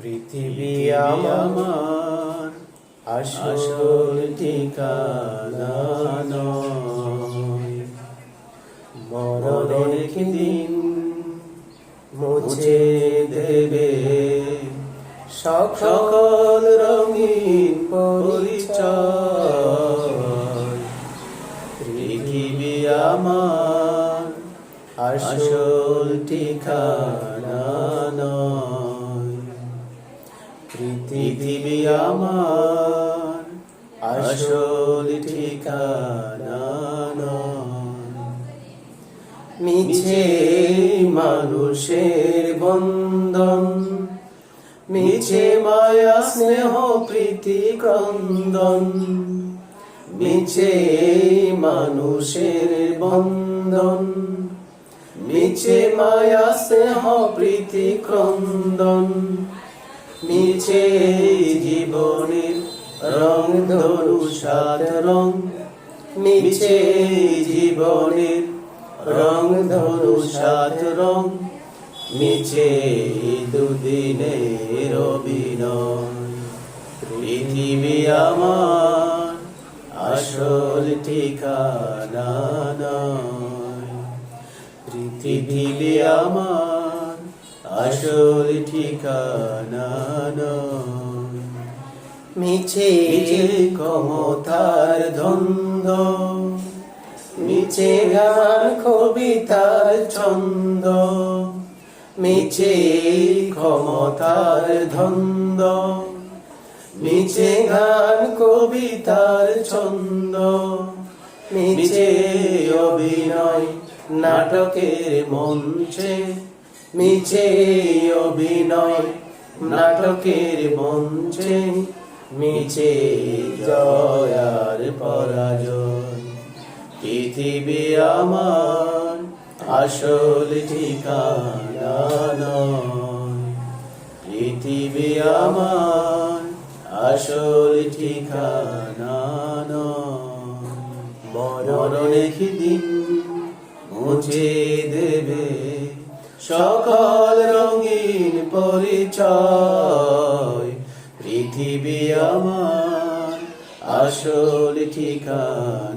পৃথিবী আমার আসল ঠিকানা নয়। মরণ একদিন মুছে দেবে সকল রঙিন পরিচয়। পৃথিবী আমার আসল ঠিকানা নয়। পৃথিবী আমার আসল ঠিকানা নয়। মিছে মানুষের বন্ধন, মিছে মায়া স্নেহ প্রীতি ক্রন্দন। মিছে মানুষের বন্ধন, মিছে মায়া স্নেহ প্রীতি ক্রন্দন। মিছে জীবনের রং ধরু সাত রং, মিছে জীবনের রং ধরু সাত রং। মিছে দুদিনের অভিনয়। পৃথিবী আমার আসল ঠিকানা নয়। পৃথিবী আমার আসল ঠিকানা নয়। মিছে ক্ষমতার দ্বন্দ্ব, মিছে গান কবিতার ছন্দ। মিছে ক্ষমতার দ্বন্দ্ব, মিছে গান কবিতার ছন্দ। মিছে অভিনয় নাটকের মঞ্চে, মিছে অভিনয় নাটকের মঞ্চে। মিছে জয় আর পরাজয়। পৃথিবী আমার আসল ঠিকানা নয়। পৃথিবী আমার আসল ঠিকানা নয়। মরণ একদিন মুছে দেবে সকল রঙিন পরিচয়। পৃথিবী আমার আসল ঠিকানা।